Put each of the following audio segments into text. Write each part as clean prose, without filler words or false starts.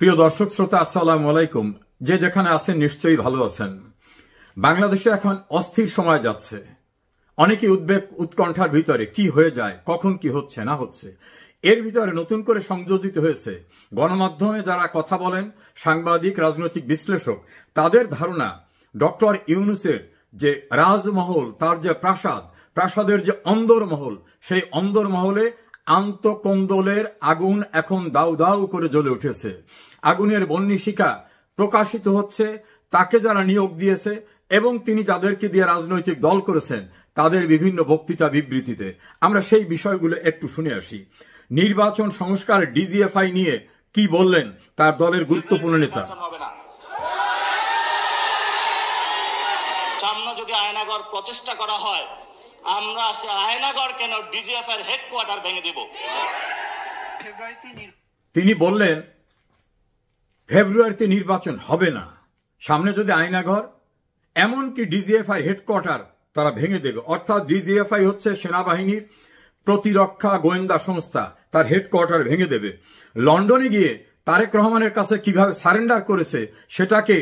প্রিয় দর্শক শ্রোতা, আসসালামু আলাইকুম। যে যেখানে আছেন নিশ্চয়ই ভালো আছেন। বাংলাদেশে এখন অস্থির সময় যাচ্ছে। অনেকেই উদ্বেগ উৎকণ্ঠার ভিতরে কি হয়ে যায়, কখন কি হচ্ছে না হচ্ছে। এর ভিতরে নতুন করে সংযোজিত হয়েছে গণমাধ্যমে যারা কথা বলেন, সাংবাদিক, রাজনৈতিক বিশ্লেষক, তাদের ধারণা ডক্টর ইউনূসের যে রাজমহল, তার যে প্রাসাদের যে অন্দরমহল, সেই অন্দরমহলে আন্তঃকন্দলের আগুন এখন দাউ দাউ করে জ্বলে উঠেছে। আগুনের বহ্নিশিখা প্রকাশিত হচ্ছে তাকে যারা নিয়োগ দিয়েছে এবং তিনি যাদেরকে দিয়ে রাজনৈতিক দল করেছেন তাদের বিভিন্ন বক্তৃতা বিবৃতিতে। আমরা সেই বিষয়গুলো একটু শুনে আসি। নির্বাচন সংস্কার ডিজিএফআই নিয়ে কি বললেন তার দলের গুরুত্বপূর্ণ নেতা। সামনে যদি আয়নাগর প্রচেষ্টা করা হয়, আমরা সে আয়নাগর কেন ডিজিএফআই এর হেডকোয়ার্টার ভেঙে দেব। তিনি বললেন ফেব্রুয়ারিতে নির্বাচন হবে না, সামনে যদি আয়নাঘর, এমনকি ডিজিএফআই হেডকোয়ার্টার তারা ভেঙে দেবে। অর্থাৎ ডিজিএফআই হচ্ছে সেনাবাহিনীর প্রতিরক্ষা গোয়েন্দা সংস্থা, তার হেডকোয়ার্টার ভেঙে দেবে। লন্ডনে গিয়ে তারেক রহমানের কাছে কিভাবে সারেন্ডার করেছে সেটাকে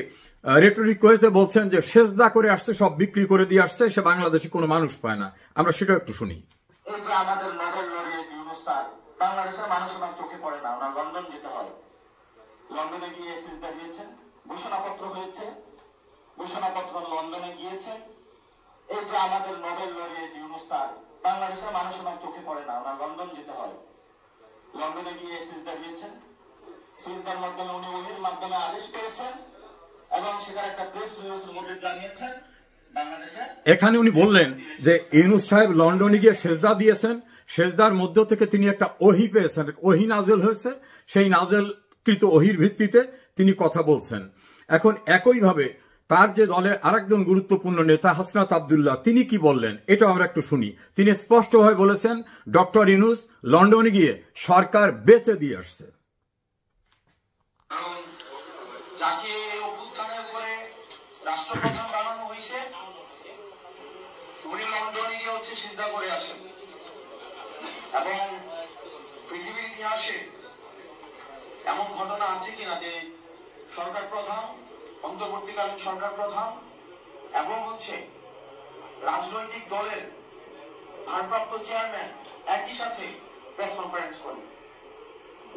রেটরিক করেতে বলছেন যে সেজদা করে আসছে, সব বিক্রি করে দিয়ে আসছে, সে বাংলাদেশে কোনো মানুষ পায় না। আমরা সেটা একটু শুনি। এই যে আমাদের নোবেল লরিয়েট ইউনূস স্যার, বাংলাদেশের মানুষ ওনার চোখে পড়ে না, ওনার লন্ডন যেতে হয়। লন্ডনে গিয়ে সিজদা দিয়েছেন, ঘোষণাপত্র হয়েছে, ঘোষণাপত্র লন্ডনে গিয়েছে। এই যে আমাদের নোবেল লরিয়েট ইউনূস স্যার, বাংলাদেশের মানুষ ওনার চোখে পড়ে না, ওনার লন্ডন যেতে হয়। লন্ডনে গিয়ে সিজদা দিয়েছেন, সিজদার মাধ্যমে উনি ওহির মাধ্যমে আদেশ পেয়েছেন এবং সেখানে একটা প্রেস রিলিজের মধ্যে জানিয়েছেন এখানে উনি বললেন যে ইউনূস সাহেব লন্ডনে গিয়ে সেজদা দিয়েছেন, সেজদার মধ্য থেকে তিনি একটা ওহি পেয়েছেন, ওহি নাজেল হয়েছে, সেই নাজেলকৃত ওহির ভিত্তিতে তিনি কথা বলছেন। এখন একইভাবে তার যে দলের আরেকজন গুরুত্বপূর্ণ নেতা হাসনাত আব্দুল্লাহ, তিনি কি বললেন এটা আমরা একটু শুনি। তিনি স্পষ্টভাবে বলেছেন ডক্টর ইউনূস লন্ডনে গিয়ে সরকার বেচে দিয়ে আসছে। যাকে অভ্যুত্থানের পরে রাষ্ট্রপ্রধান বানানো হয়েছে, উনি লন্ডনে গিয়ে হচ্ছে সিজদা করে আসেন। এবং পৃথিবীর ইতিহাসে এমন ঘটনা আছে কিনা যে সরকার প্রধান, অন্তর্বর্তীকালীন সরকার প্রধান এবং হচ্ছে রাজনৈতিক দলের ভারপ্রাপ্ত চেয়ারম্যান একই সাথে প্রেস কনফারেন্স করে।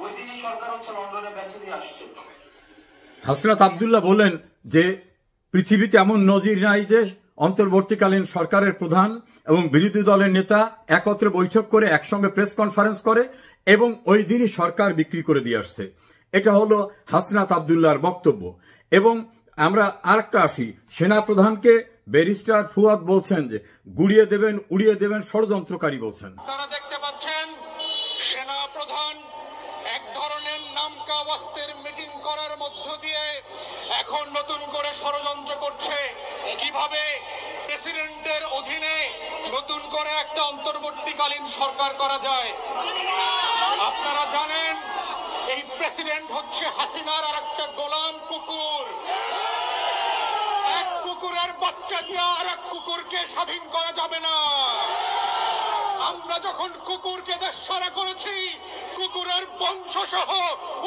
ওই দিনই সরকার হচ্ছে লন্ডনে বেঁচে দিয়ে আসছে। হাসনাত আব্দুল্লাহ বলেন যে পৃথিবীতে এমন নজির নাই যে অন্তর্বর্তীকালীন সরকারের প্রধান এবং বিরোধী দলের নেতা একত্রে বৈঠক করে একসঙ্গে প্রেস কনফারেন্স করে এবং ওই দিনই সরকার বিক্রি করে দিয়ে আসছে। এটা হলো হাসনাত আব্দুল্লাহর বক্তব্য। এবং আমরা আরেকটা আসি, সেনা প্রধানকে ব্যারিস্টার ফুয়াদ বলছেন যে গুড়িয়ে দেবেন, উড়িয়ে দেবেন, ষড়যন্ত্রকারী বলছেন। আপনারা দেখতে পাচ্ছেন সেনা প্রধান এক ধরনের নামকা ওয়াস্তের মিটিং করার মধ্য দিয়ে এখন নতুন করে ষড়যন্ত্র করছে কিভাবে প্রেসিডেন্টের অধীনে নতুন করে একটা অন্তর্বর্তীকালীন সরকার করা যায়। আপনারা জানেন এই প্রেসিডেন্ট হচ্ছে হাসিনার আর একটা গোলাম কুকুর। এক কুকুরের বাচ্চা দিয়ে আর এক কুকুরকে স্বাধীন করা যাবে না। আমরা যখন কুকুরকে দেশ ছাড়া করেছি, কুকুরের বংশ সহ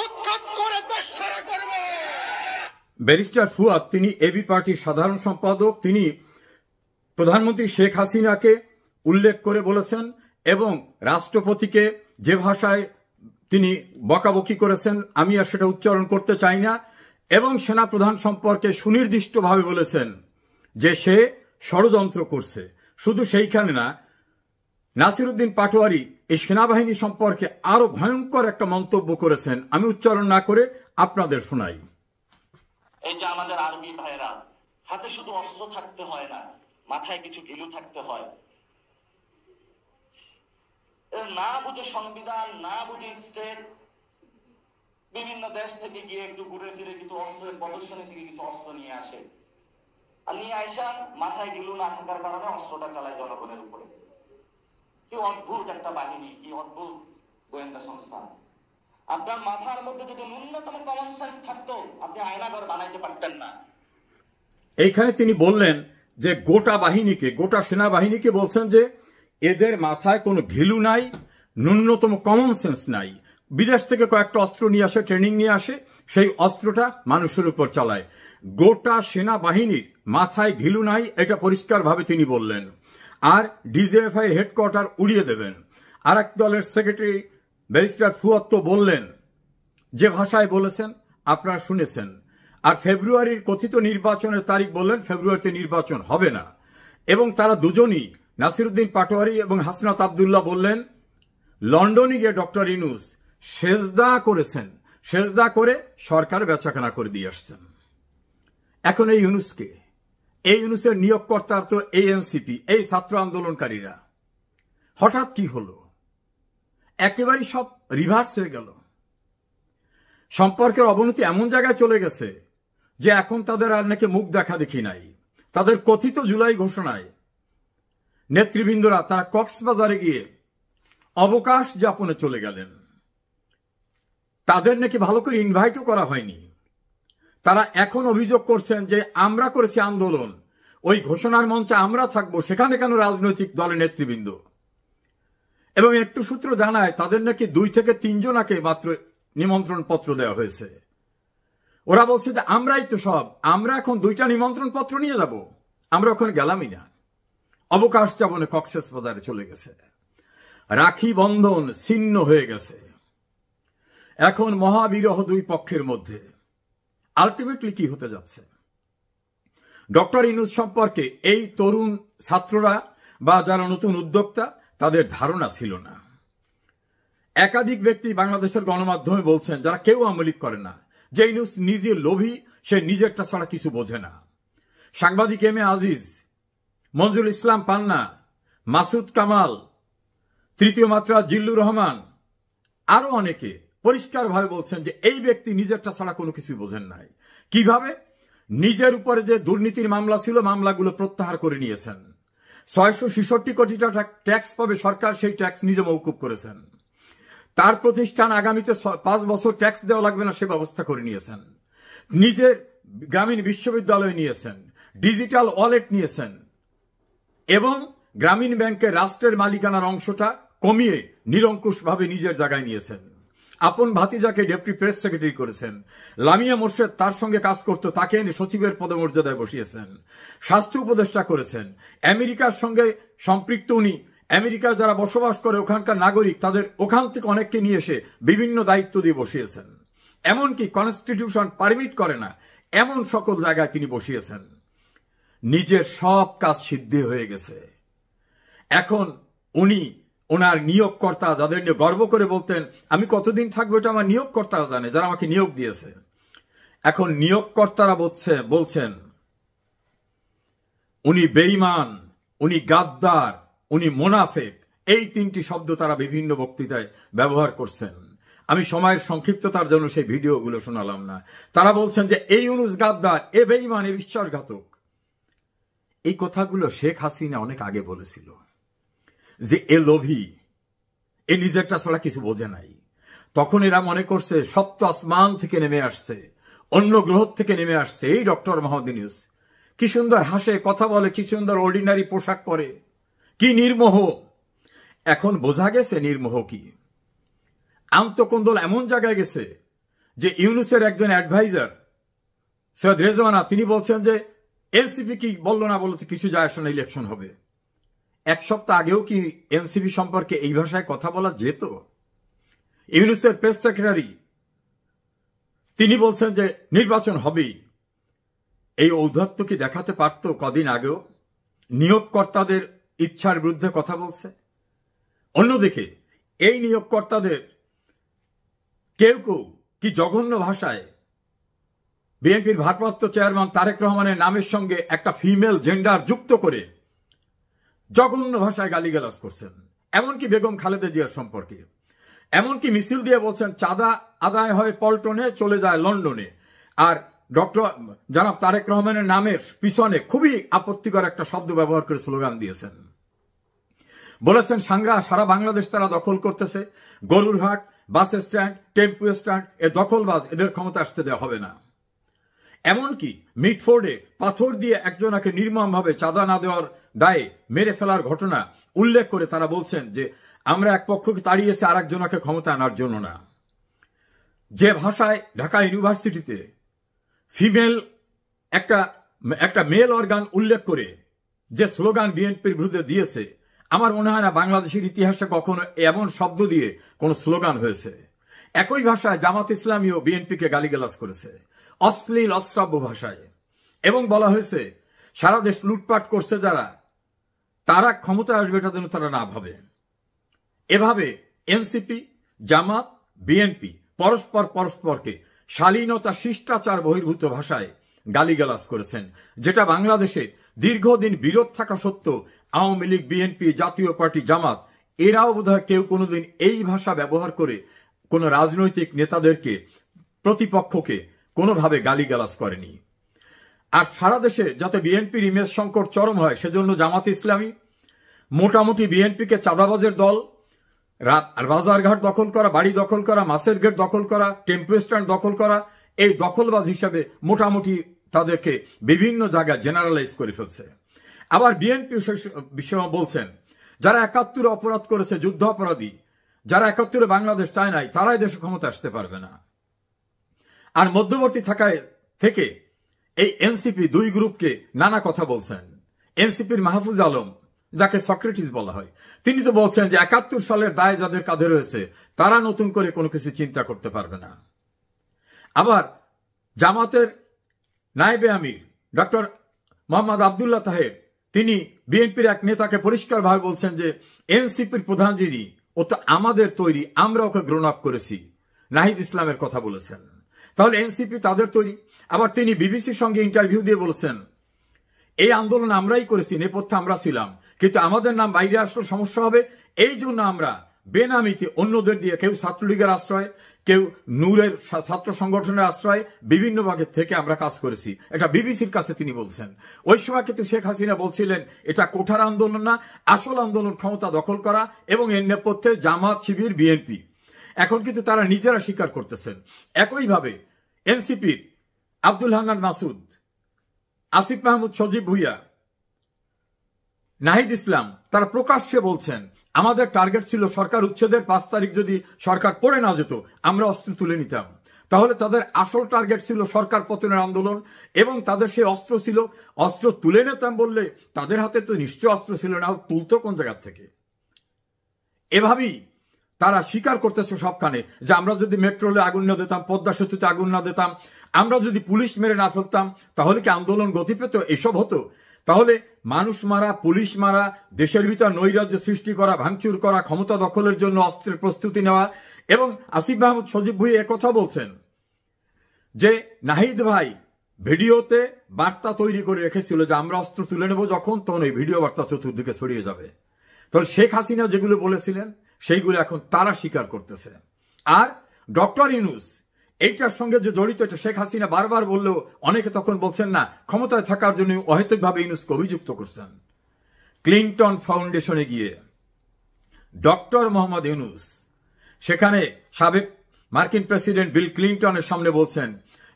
উৎখাত করে দেশ ছাড়া করবে। ব্যারিস্টার ফুয়াদ তিনি এবি পার্টির সাধারণ সম্পাদক, তিনি প্রধানমন্ত্রী শেখ হাসিনাকে উল্লেখ করে বলেছেন এবং রাষ্ট্রপতিকে যে ভাষায় তিনি বকাবকি করেছেন আমি আর সেটা উচ্চারণ করতে চাই না, এবং সেনাপ্রধান সম্পর্কে সুনির্দিষ্টভাবে বলেছেন যে সে ষড়যন্ত্র করছে। শুধু সেইখানে না, নাসিরউদ্দিন পাটোয়ারি এই সেনাবাহিনী সম্পর্কে আরো ভয়ঙ্কর একটা মন্তব্য করেছেন, আমি উচ্চারণ না করে আপনাদের শোনাই। এই যে আমাদের আর্মি ভাইরা, হাতে শুধু অস্ত্র থাকতে হয় না, মাথায় কিছু গিলু থাকতে হয়। না বুঝে সংবিধান, না বুঝে স্টেট, বিভিন্ন দেশ থেকে গিয়ে একটু ঘুরে ফিরে কিন্তু অস্ত্রের প্রদর্শনী থেকে কিছু অস্ত্র নিয়ে আসে, আর নিয়ে আসা মাথায় গিলু না থাকার কারণে অস্ত্রটা চালায় জনগণের উপরে। কি অদ্ভুত একটা বাহিনী, কি অদ্ভুত গোয়েন্দা সংস্থা। আপনার মাথার মধ্যে যদি ন্যূনতম কমন সেন্স থাকতো, আপনি আয়নাঘর বানাইতে পারতেন না। এইখানে তিনি বললেন যে গোটা বাহিনীকে, গোটা সেনাবাহিনীকে বলছেন যে এদের মাথায় কোনো ঘিলু নাই, ন্যূনতম কমন সেন্স নাই, বিদেশ থেকে কয়েকটা অস্ত্র নিয়ে আসে, ট্রেনিং নিয়ে আসে, সেই অস্ত্রটা মানুষের উপর চালায়। গোটা সেনাবাহিনীর মাথায় ঘিলু নাই, এটা পরিষ্কারভাবে তিনি বললেন। আর ডিজিএফআই হেডকোয়ার্টার উড়িয়ে দেবেন। আর এক দলের সেক্রেটারি ব্যারিস্টার ফুয়াদ তো বললেন, যে ভাষায় বলেছেন আপনারা শুনেছেন। আর ফেব্রুয়ারির কথিত নির্বাচনের তারিখ বললেন ফেব্রুয়ারিতে নির্বাচন হবে না। এবং তারা দুজনই, নাসিরউদ্দিন পাটোয়ারি এবং হাসনাত আবদুল্লাহ বললেন লন্ডনে গিয়ে ডক্টর ইউনূস সেজদা করেছেন, সেজদা করে সরকার বেচাকেনা করে দিয়ে আসছেন। এখন এই ইউনূসকে, এই ইউনূসের নিয়োগকর্তা তো এই এনসিপি, এই ছাত্র আন্দোলনকারীরা। হঠাৎ কি হলো? একেবারেই সব রিভার্স হয়ে গেল। সম্পর্কের অবনতি এমন জায়গায় চলে গেছে যে এখন তাদের আর নাকি মুখ দেখা দেখি নাই। তাদের কথিত জুলাই ঘোষণায় নেতৃবৃন্দরা তারা কক্সবাজারে গিয়ে অবকাশ যাপনে চলে গেলেন। তাদের নাকি ভালো করে ইনভাইটও করা হয়নি। তারা এখন অভিযোগ করছেন যে আমরা করেছি আন্দোলন, ওই ঘোষণার মঞ্চে আমরা থাকবো, সেখানে কেন রাজনৈতিক দলের নেতৃবৃন্দ? এবং একটু সূত্র জানায় তাদের নাকি 2 থেকে 3 জনাকে মাত্র নিমন্ত্রণ পত্র দেওয়া হয়েছে। ওরা বলছে যে আমরাই তো সব, আমরা এখন 2টা নিমন্ত্রণ পত্র নিয়ে যাব, আমরা ওখানে গেলামই না। অবকাশ যাপনে কক্সবাজারে চলে গেছে। রাখি বন্ধন ছিন্ন হয়ে গেছে। এখন মহাবিরহ 2 পক্ষের মধ্যে। আলটিমেটলি কি হতে যাচ্ছে? ডক্টর ইউনূস সম্পর্কে এই তরুণ ছাত্ররা বা যারা নতুন উদ্যোক্তা, তাদের ধারণা ছিল না। একাধিক ব্যক্তি বাংলাদেশের গণমাধ্যমে বলছেন, যারা কেউ আমলিক করে না, যে ইউনূস নিজে লোভী, সে নিজেরটা ছাড়া কিছু বোঝে না। সাংবাদিক এম এ আজিজ, মঞ্জুর ইসলাম পান্না, মাসুদ কামাল, তৃতীয় মাত্রা জিল্লুর রহমান, আরো অনেকে পরিষ্কারভাবে বলছেন যে এই ব্যক্তি নিজেরটা ছাড়া কোনো কিছু বোঝেন নাই। কিভাবে? নিজের উপরে যে দুর্নীতির মামলা ছিল, মামলাগুলো প্রত্যাহার করে নিয়েছেন। 666 কোটি টাকা ট্যাক্স পাবে সরকার, সেই ট্যাক্স নিজে মওকুফ করেছেন। তার প্রতিষ্ঠান আগামীতে 5 বছর ট্যাক্স দেওয়া লাগবে না, সে ব্যবস্থা করে নিয়েছেন। নিজের গ্রামীণ বিশ্ববিদ্যালয় নিয়েছেন, ডিজিটাল ওয়ালেট নিয়েছেন, এবং গ্রামীণ ব্যাংকের রাষ্ট্রের মালিকানার অংশটা কমিয়ে নিরঙ্কুশভাবে নিজের জায়গায় নিয়েছেন। আপন ভাতিজাকে ডেপুটি প্রেস সেক্রেটারি করেছেন। লামিয়া মোর্শেদ তার সঙ্গে কাজ করত, তাকে এনে সচিবের পদমর্যাদায় বসিয়েছেন। স্বাস্থ্য উপদেষ্টা করেছেন। আমেরিকার সঙ্গে সম্পৃক্ত উনি, আমেরিকার যারা বসবাস করে ওখানকার নাগরিক, তাদের ওখান থেকে অনেককে নিয়ে এসে বিভিন্ন দায়িত্ব দিয়ে বসিয়েছেন। এমনকি কনস্টিটিউশন পারমিট করে না এমন সকল জায়গায় তিনি বসিয়েছেন। নিজের সব কাজ সিদ্ধি হয়ে গেছে। এখন উনি ওনার নিয়োগকর্তা, যাদের নিয়ে গর্ব করে বলতেন আমি কতদিন থাকবো এটা আমার নিয়োগকর্তারা জানে, যারা আমাকে নিয়োগ দিয়েছে। এখন নিয়োগকর্তারা বলছেন উনি বেঈমান, উনি গাদ্দার, উনি মুনাফিক। এই 3টি শব্দ তারা বিভিন্ন বক্তৃতায় ব্যবহার করছেন। আমি সময়ের সংক্ষিপ্ততার জন্য সেই ভিডিওগুলো শোনালাম না। তারা বলছেন যে এই ইউনূস গাদ্দার, এ বেঈমান, এ বিশ্বাসঘাতক। এই কথাগুলো শেখ হাসিনা অনেক আগে বলেছিল যে এ লোভী, এ নিজেরটা ছাড়া কিছু বোঝে নাই। তখন এরা মনে করছে সপ্ত আসমান থেকে নেমে আসছে, অন্য গ্রহ থেকে নেমে আসছে এই ডক্টর মোহাম্মদ ইউনূস। কি সুন্দর হাসে, কথা বলে, কি সুন্দর অর্ডিনারি পোশাক পরে, কি নির্মোহ। এখন বোঝা গেছে নির্মোহ কি। আন্তকন্দল এমন জায়গায় গেছে যে ইউনূসের একজন অ্যাডভাইজার সৈয়দ রেজওয়ানা, তিনি বলছেন যে এনসিপি কি বললো না বলতে কিছু যায় আসে না, ইলেকশন হবে। 1 সপ্তাহ আগেও কি এনসিপি সম্পর্কে এই ভাষায় কথা বলা যেত? ইউনূসের প্রেস সেক্রেটারি তিনি বলছেন যে নির্বাচন হবেই। এই ঔদ্ধত্য কি দেখাতে পারত কদিন আগেও? নিয়োগকর্তাদের ইচ্ছার বিরুদ্ধে কথা বলছে। অন্যদিকে এই নিয়োগকর্তাদের কেউ কেউ কি জঘন্য ভাষায় বিএনপির ভারপ্রাপ্ত চেয়ারম্যান তারেক রহমানের নামের সঙ্গে একটা ফিমেল জেন্ডার যুক্ত করে জঘন্য ভাষায় গালিগালাজ করছেন। এমনকি বেগম খালেদা জিয়ার সম্পর্কে, এমনকি মিছিল দিয়ে বলছেন চাঁদা আদায় হয় পল্টনে, চলে যায় লন্ডনে। আর ডক্টর জনাব তারেক রহমানের নামের পিছনে খুবই আপত্তিকর একটা শব্দ ব্যবহার করে স্লোগান দিয়েছেন। বলেছেন সারা বাংলাদেশ তারা দখল করতেছে, গরুরহাট, বাস স্ট্যান্ড, টেম্পু স্ট্যান্ড, এ দখলবাজ, এদের ক্ষমতা আসতে দেওয়া হবে না। এমনকি মিটফোর্ডে পাথর দিয়ে একজনকে নির্মমভাবে চাঁদা না দেওয়ার দায়ে মেরে ফেলার ঘটনা উল্লেখ করে তারা বলছেন যে আমরা এক পক্ষকে তাড়িয়েছি আর একজনকে ক্ষমতা আনার জন্য না। যে ভাষায় ঢাকা ইউনিভার্সিটিতে ফিমেল একটা মেল অর্গান উল্লেখ করে যে স্লোগান বিএনপির বিরুদ্ধে দিয়েছে, আমার মনে হয় না বাংলাদেশের ইতিহাসে কখনো এমন শব্দ দিয়ে কোন স্লোগান হয়েছে। একই ভাষায় জামাত ইসলামী ও বিএনপিকে গালিগালাজ করেছে অশ্লীল অশ্রাব্য ভাষায়, এবং বলা হয়েছে সারা দেশ লুটপাট করছে যারা, তারা ক্ষমতায় আসবে এটা যেন তারা না ভাবে। এভাবে এনসিপি, জামাত, বিএনপি পরস্পরকে শালীনতা শিষ্টাচার বহির্ভূত ভাষায় গালিগালাজ করেছেন, যেটা বাংলাদেশে দীর্ঘদিন বিরোধ থাকা সত্ত্বেও আওয়ামী লীগ, বিএনপি, জাতীয় পার্টি, জামাত এরাও বোধহয় কেউ কোনোদিন এই ভাষা ব্যবহার করে কোন রাজনৈতিক নেতাদেরকে, প্রতিপক্ষকে কোনোভাবে গালিগালাজ করেনি। আর সারা দেশে যাতে বিএনপির ইমেজ সংকট চরম হয় সেজন্য জামাত ইসলামী মোটামুটি বিএনপিকে চাঁদাবাজের দল, বাজারঘাট দখল করা, বাড়ি দখল করা, মাছের গেট দখল করা, টেম্পো স্ট্যান্ড দখল করা, এই দখলবাজ হিসাবে মোটামুটি তাদেরকে বিভিন্ন জায়গায় জেনারেলাইজ করে ফেলছে। আবার বিএনপি বিষয় বলছেন যারা ৭১ অপরাধ করেছে, যুদ্ধ অপরাধী, যারা ৭১ বাংলাদেশ চায় নাই, তারাই দেশে ক্ষমতা আসতে পারবে না। আর মধ্যবর্তী থেকে এই এনসিপি দুই গ্রুপকে নানা কথা বলছেন। এনসিপির মাহফুজ আলম, যাকে সক্রেটিস বলা হয়, তিনি তো বলছেন যে ৭১ সালের দায় যাদের কাঁধে রয়েছে তারা নতুন করে কোনো কিছু চিন্তা করতে পারবে না। আবার জামাতের নায়েবে আমির ডক্টর মোহাম্মদ আবদুল্লাহ তাহের, তিনি বিএনপির এক নেতাকে পরিষ্কারভাবে বলছেন যে এনসিপির প্রধান যিনি, ও তো আমাদের তৈরি, আমরা ওকে গ্রোন আপ করেছি, নাহিদ ইসলামের কথা বলেছেন। তাহলে এনসিপি তাদের তৈরি। আবার তিনি বিবিসির সঙ্গে ইন্টারভিউ দিয়ে বলেছেন এই আন্দোলন আমরাই করেছি, নেপথ্যে আমরা ছিলাম, কিন্তু আমাদের নাম বাইরে আসলে সমস্যা হবে, এই জন্য আমরা বেনামিতে অন্যদের দিয়ে, কেউ ছাত্রলীগের আশ্রয়, কেউ নূরের ছাত্র সংগঠনের আশ্রয়, বিভিন্ন ভাগের থেকে আমরা কাজ করেছি। এটা বিবিসির কাছে তিনি বলছেন। ওই সময় কিন্তু শেখ হাসিনা বলছিলেন এটা কোঠার আন্দোলন না, আসল আন্দোলন ক্ষমতা দখল করা, এবং এর নেপথ্যে জামাত, শিবির, বিএনপি। এখন কিন্তু তারা নিজেরা স্বীকার করতেছেন। একইভাবে এনসিপির আব্দুল হান্নান মাসুদ, আসিফ মাহমুদ, সজীব ভুইয়া, নাহিদ ইসলাম, তারা প্রকাশ্যে বলছেন আমাদের টার্গেট ছিল সরকার উচ্ছেদের ৫ তারিখ যদি সরকার পড়ে না যেত আমরা অস্ত্র তুলে নিতাম। তাহলে তাদের আসল টার্গেট ছিল সরকার পতনের আন্দোলন, এবং তাদের সেই অস্ত্র ছিল, অস্ত্র তুলে নিতাম বললে তাদের হাতে তো নিশ্চয় অস্ত্র ছিল না, তুলতো কোন জায়গা থেকে। এভাবেই তারা স্বীকার করতেছে সবখানে যে আমরা যদি মেট্রো রেলে আগুন না দিতাম, পদ্মা সেতুতে আগুন না দিতাম, আমরা যদি পুলিশ মেরে না ফেলতাম, তাহলে কি আন্দোলন গতি পেত? এসব হতো? তাহলে মানুষ মারা, পুলিশ মারা, দেশের ভিতর নৈরাজ্য সৃষ্টি করা, ভাঙচুর করা, ক্ষমতা দখলের জন্য অস্ত্রের প্রস্তুতি নেওয়া। এবং আসিফ মাহমুদ, সজীব ভুইয়া একথা বলছেন যে নাহিদ ভাই ভিডিওতে বার্তা তৈরি করে রেখেছিল যে আমরা অস্ত্র তুলে নেব যখন, তখন এই ভিডিও বার্তা চতুর্দিকে ছড়িয়ে যাবে। তাহলে শেখ হাসিনা যেগুলো বলেছিলেন সেইগুলো এখন তারা স্বীকার করতেছে। আর ডক্টর ইউনূস এইটার সঙ্গে যে জড়িত, এটা শেখ হাসিনা বারবার বললেও অনেকে তখন বলছেন না, ক্ষমতায় থাকার জন্য অহেতুকভাবে ইউনূসকে অভিযুক্ত করছেন। ক্লিনটন ফাউন্ডেশনে গিয়ে ডক্টর মোহাম্মদ ইউনূস সেখানে সাবেক মার্কিন প্রেসিডেন্ট বিল ক্লিনটনের সামনে বলছেন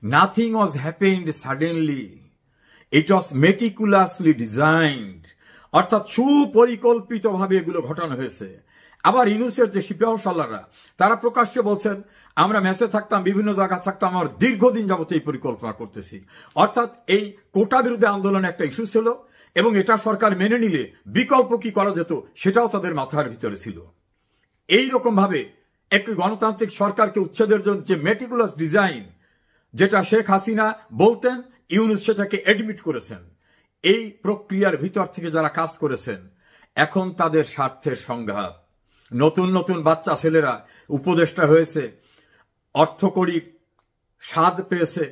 নাথিং ওয়াজ হ্যাপেন্ড সাডেনলি, ইট ওয়াজ মেটিকুলাসলি ডিজাইনড, অর্থাৎ সুপরিকল্পিতভাবে এগুলো ঘটানো হয়েছে। আবার ইউনূসের যে সিপাহ সালাররা, তারা প্রকাশ্যে বলছেন আমরা মেসে থাকতাম, বিভিন্ন জায়গা থাকতাম, আমরা দীর্ঘদিন যাবত এই পরিকল্পনা করতেছি। অর্থাৎ এই কোটা বিরোধী আন্দোলন একটা ইস্যু ছিল, এবং এটা সরকার মেনে নিলে বিকল্প কি করা যেত সেটাও তাদের মাথার ভিতরে ছিল। এইরকম ভাবে একটি গণতান্ত্রিক সরকারকে উচ্ছেদের জন্য যে মেটিকুলাস ডিজাইন, যেটা শেখ হাসিনা বলতেন, ইউনূস সেটাকে এডমিট করেছেন। এই প্রক্রিয়ার ভিতর থেকে যারা কাজ করেছেন, এখন তাদের স্বার্থের সংঘাত। নতুন নতুন বাচ্চা ছেলেরা উপদেষ্টা হয়েছে, অর্থকড়ির স্বাদ পেয়েছে,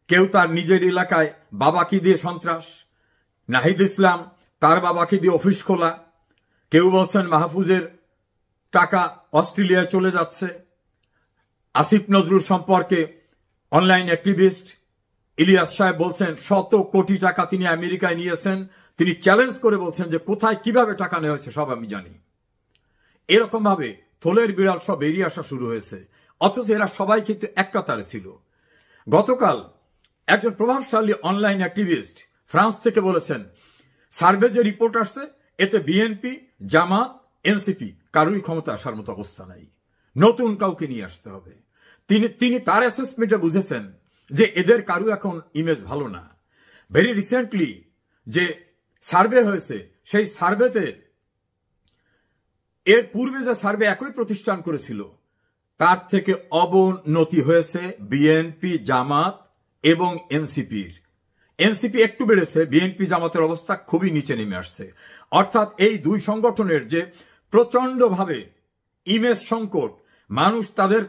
কেউ তার নিজের এলাকায় বাবাকে দিয়ে সন্ত্রাস, নাহিদ ইসলাম তার বাবাকে দিয়ে অফিস খোলা, কেউ বলছেন মাহফুজের টাকা অস্ট্রেলিয়ায় চলে যাচ্ছে। আসিফ নজরুল সম্পর্কে অনলাইন অ্যাক্টিভিস্ট ইলিয়াস সাহেব বলছেন ১০০ কোটি টাকা তিনি আমেরিকায় নিয়েছেন। তিনি চ্যালেঞ্জ করে বলছেন যে কোথায় কিভাবে টাকা নেওয়া হয়েছে সব আমি জানি। এরকম ভাবে থলের বিড়াল সব বেরিয়ে আসা শুরু হয়েছে, অথচ এরা সবাই কিন্তু এক কাতারে ছিল। গতকাল একজন প্রভাবশালী অনলাইন অ্যাক্টিভিস্ট ফ্রান্স থেকে বলেছেন সার্ভে যে রিপোর্ট আসছে এতে বিএনপি, জামাত, এনসিপি কারোই ক্ষমতা আসার মতো অবস্থা নাই, নতুন কাউকে নিয়ে আসতে হবে। তিনি তার অ্যাসেসমেন্টে বুঝেছেন যে এদের কারো এখন ইমেজ ভালো না। ভেরি রিসেন্টলি যে সার্ভে হয়েছে, সেই সার্ভেতে এর পূর্বে যে সার্ভে একই প্রতিষ্ঠান করেছিল তার থেকে অবনতি হয়েছে বিএনপি, জামাত এবং এনসিপির। এনসিপি একটু বেড়েছে, বিএনপি জামাতের অবস্থা খুবই নিচে নেমে আসছে। অর্থাৎ এই দুই সংগঠনের যে প্রচন্ডভাবে ইমেজ সংকট, মানুষ তাদের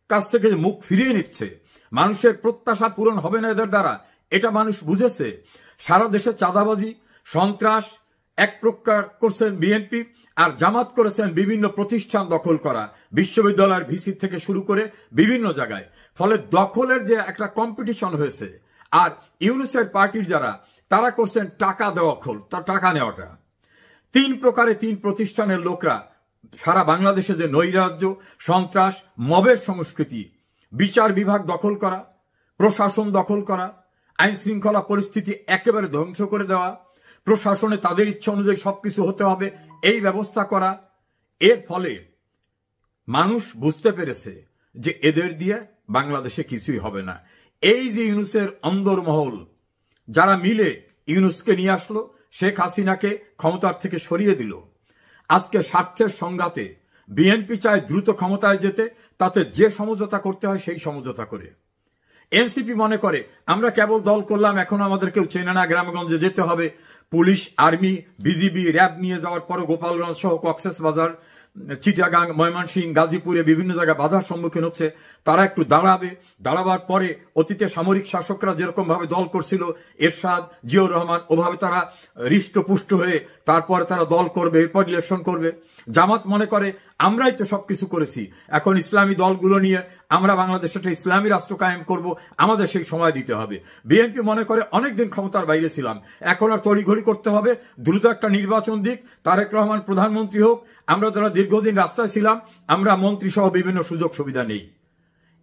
কাছ থেকে মুখ ফিরিয়ে নিচ্ছে, মানুষের প্রত্যাশা পূরণ হবে না এদের দ্বারা, এটা মানুষ বুঝেছে। সারা দেশে চাঁদাবাজি, সন্ত্রাস এক প্রকার করছেন বিএনপি, আর জামাত করেছেন বিভিন্ন প্রতিষ্ঠান দখল করা, বিশ্ববিদ্যালয়ের ভিসি থেকে শুরু করে বিভিন্ন জায়গায়। ফলে দখলের যে একটা কম্পিটিশন হয়েছে, আর ইউনুসের পার্টির যারা তারা করছেন টাকা দেওয়া খোল, টাকা নেওয়াটা। তিন প্রকারে তিন প্রতিষ্ঠানের লোকরা সারা বাংলাদেশে যে নৈরাজ্য, সন্ত্রাস, মবের সংস্কৃতি, বিচার বিভাগ দখল করা, প্রশাসন দখল করা, আইন শৃঙ্খলা পরিস্থিতি একেবারে ধ্বংস করে দেওয়া, প্রশাসনে তাদের ইচ্ছা অনুযায়ী সবকিছু হতে হবে এই ব্যবস্থা করা, এর ফলে মানুষ বুঝতে পেরেছে যে এদের দিয়ে বাংলাদেশে কিছুই হবে না। এই যে ইউনুসের অন্দরমহল যারা মিলে ইউনুসকে নিয়ে আসলো, শেখ হাসিনাকে ক্ষমতার থেকে সরিয়ে দিল, আজকে স্বার্থের সংঘাতে বিএনপি চায় দ্রুত ক্ষমতায় যেতে, তাতে যে সমঝোতা করতে হয় সেই সমঝোতা করে। এনসিপি মনে করে আমরা কেবল দল করলাম, এখন আমাদের কেউ চেনে না, গ্রামগঞ্জে যেতে হবে, পুলিশ, আর্মি, বিজিবি, র্যাব নিয়ে যাওয়ার পরও গোপালগঞ্জ সহ কক্সেস বাজার, চিটাগাং, ময়মনসিংহ, গাজীপুরে বিভিন্ন জায়গায় বাধার সম্মুখীন হচ্ছে। তারা একটু দাঁড়াবার পরে অতীতে সামরিক শাসকরা যেরকম ভাবে দল করছিল, এরশাদ, জিয়াউর রহমান, ওভাবে তারা হৃষ্টপুষ্ট হয়ে তারপরে তারা দল করবে, এরপর ইলেকশন করবে। জামাত মনে করে আমরাই তো সবকিছু করেছি, এখন ইসলামী দলগুলো নিয়ে আমরা বাংলাদেশে একটা ইসলামী রাষ্ট্র কায়েম করব, আমাদের সেই সময় দিতে হবে। বিএনপি মনে করে অনেকদিন ক্ষমতার বাইরে ছিলাম, এখন আর তড়িঘড়ি করতে হবে, দ্রুত একটা নির্বাচন দিক, তারেক রহমান প্রধানমন্ত্রী হোক, আমরা যারা দীর্ঘদিন রাস্তায় ছিলাম আমরা মন্ত্রী সহ বিভিন্ন সুযোগ সুবিধা নেই।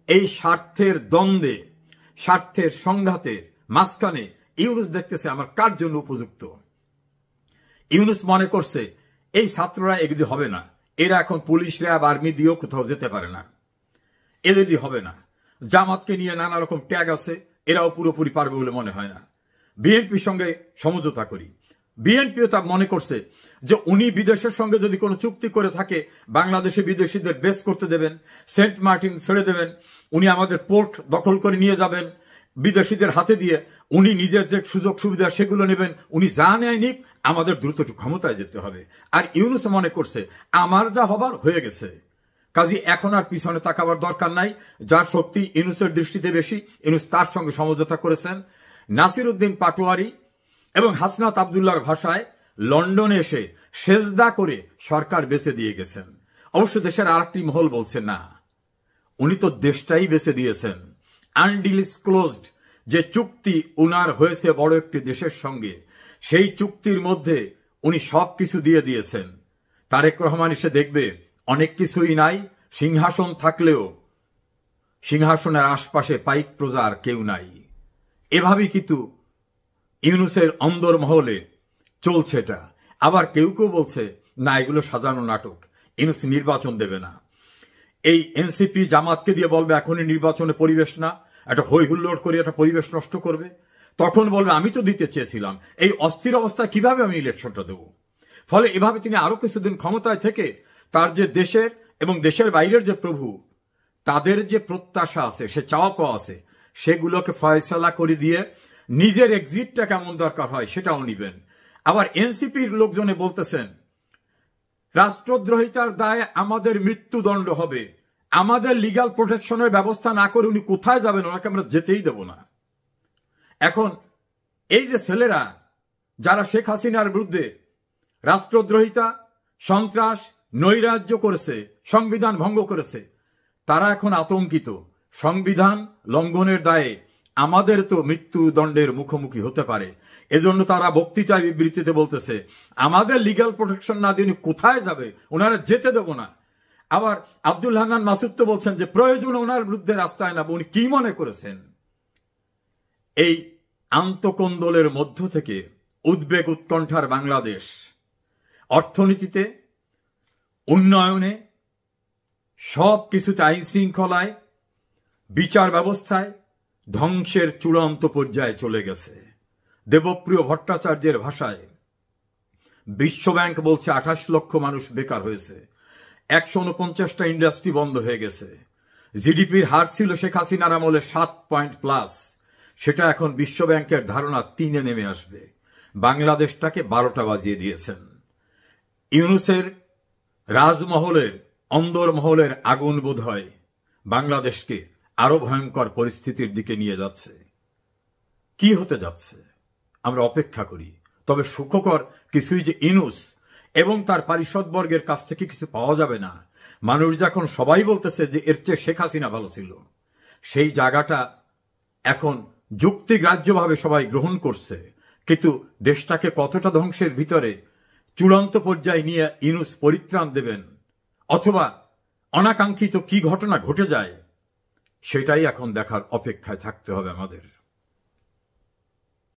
এই স্বার্থের দ্বন্দ্বে, স্বার্থের সংঘাতের মাঝখানে ইউনুস দেখতেছে আমার কার জন্য উপযুক্ত। ইউনুস মনে করছে এই ছাত্ররা এগুলি হবে না, এরা এখন পুলিশ, র্যাব, আর্মি দিয়েও কোথাও যেতে পারে না, এদের দিয়ে হবে না। জামাতকে নিয়ে নানা রকম ট্যাগ আছে, এরাও পুরোপুরি পারবে বলে মনে হয় না। বিএনপির সঙ্গে সমঝোতা করি। বিএনপিও তা মনে করছে যে উনি বিদেশের সঙ্গে যদি কোনো চুক্তি করে থাকে, বাংলাদেশে বিদেশিদের বেস করতে দেবেন, সেন্ট মার্টিন ছেড়ে দেবেন, উনি আমাদের পোর্ট দখল করে নিয়ে যাবেন বিদেশিদের হাতে দিয়ে, উনি নিজের যে সুযোগ সুবিধা সেগুলো নেবেন, উনি যা নেয় নিক, আমাদের দ্রুত ক্ষমতায় যেতে হবে। আর ইউনুস মনে করছে আমার যা হবার হয়ে গেছে, কাজী এখন আর পিছনে তাকাবার দরকার নাই। যার শক্তি ইউনুসের দৃষ্টিতে বেশি, ইউনুস তার সঙ্গে সমঝোতা করেছেন। নাসির উদ্দিন পাটোয়ারি এবং হাসনাত আবদুল্লাহর ভাষায় লন্ডনে এসে সেজদা করে সরকার বেঁচে দিয়ে গেছেন। অবশ্য দেশের আরেকটি মহল বলছে না, উনি তো দেশটাই বেঁচে দিয়েছেন। আনডিসক্লোজড যে চুক্তি উনার হয়েছে বড় একটি দেশের সঙ্গে, সেই চুক্তির মধ্যে উনি সবকিছু দিয়ে দিয়েছেন। তারেক রহমান এসে দেখবে অনেক কিছুই নাই, সিংহাসন থাকলেও সিংহাসনের আশপাশে পাইক প্রজার কেউ নাই। এভাবেই কিন্তু ইউনুসের অন্দরমহলে চলছে এটা। আবার কেউ কেউ বলছে না, এগুলো সাজানো নাটক, ইউনুস নির্বাচন দেবে না। এই এনসিপি জামাতকে দিয়ে বলবে এখনই নির্বাচনে পরিবেশ না, একটা হই হুল্লোড় করে একটা পরিবেশ নষ্ট করবে, তখন বলবে আমি তো দিতে চেয়েছিলাম, এই অস্থির অবস্থায় কিভাবে আমি ইলেকশনটা দেব। ফলে এভাবে তিনি আরো কিছুদিন ক্ষমতায় থেকে তার যে দেশের এবং দেশের বাইরের যে প্রভু, তাদের যে প্রত্যাশা আছে, সে চাওয়া পাওয়া আছে, সেগুলোকে ফয়সালা করে দিয়ে নিজের এক্সিটটা কেমন দরকার হয় সেটাও নিবেন। আবার এনসিপির লোকজনে বলতেছেন রাষ্ট্রদ্রোহিতার দায়ে আমাদের মৃত্যুদণ্ড হবে, আমাদের লিগ্যাল প্রোটেকশনের ব্যবস্থা না করে উনি কোথায় যাবেন, ওনাকে আমরা যেতেই দেব না। এখন এই যে ছেলেরা যারা শেখ হাসিনার বিরুদ্ধে রাষ্ট্রদ্রোহিতা, সন্ত্রাস, নৈরাজ্য করেছে, সংবিধান ভঙ্গ করেছে, তারা এখন আতঙ্কিত। সংবিধান লঙ্ঘনের দায়ে আমাদের তো মৃত্যুদণ্ডের মুখোমুখি হতে পারে, এজন্য তারা বক্তৃতায় বিবৃতিতে বলতেছে আমাদের লিগ্যাল প্রোটেকশন না দিয়ে কোথায় যাবে, ওনারা যেতে দেব না। আবার আব্দুল হান্নান মাসুদ তো বলছেন যে প্রয়োজন ওনার বিরুদ্ধে রাস্তায় নামবো। উনি কি মনে করেছেন এই আন্তকোন্দলের মধ্য থেকে উদ্বেগ উৎকণ্ঠার বাংলাদেশ অর্থনীতিতে, উন্নয়নে, সব কিছুতে, আইন শৃঙ্খলায় বিচার ব্যবস্থায় ধ্বংসের চূড়ান্ত পর্যায়ে চলে গেছে। দেবপ্রিয় ভট্টাচার্যের ভাষায় বিশ্বব্যাংক বলছে 28 লক্ষ মানুষ বেকার হয়েছে, 149টা ইন্ডাস্ট্রি বন্ধ হয়ে গেছে। জিডিপির হার ছিল শেখ হাসিনার আমলে 7 পয়েন্ট প্লাস, সেটা এখন বিশ্বব্যাংকের ধারণা 3-এ নেমে আসবে। বাংলাদেশটাকে 12টা বাজিয়ে দিয়েছেন। ইউনূসের রাজমহলের অন্দরমহলের আগুন বোধহয় বাংলাদেশকে আরো ভয়ঙ্কর পরিস্থিতির দিকে নিয়ে যাচ্ছে। কি হতে যাচ্ছে আমরা অপেক্ষা করি। তবে সুখকর কিছুই যে ইউনূস এবং তার পারিষদবর্গের কাছ থেকে কিছু পাওয়া যাবে না। মানুষ যখন সবাই বলতেছে যে এর চেয়ে শেখ হাসিনা ভালো ছিল, সেই জায়গাটা এখন যুক্তিগ্রাহ্যভাবে সবাই গ্রহণ করছে। কিন্তু দেশটাকে কতটা ধ্বংসের ভিতরে চূড়ান্ত পর্যায়ে নিয়ে ইউনূস পরিত্রাণ দেবেন অথবা অনাকাঙ্ক্ষিত কি ঘটনা ঘটে যায়, সেটাই এখন দেখার অপেক্ষায় থাকতে হবে আমাদের।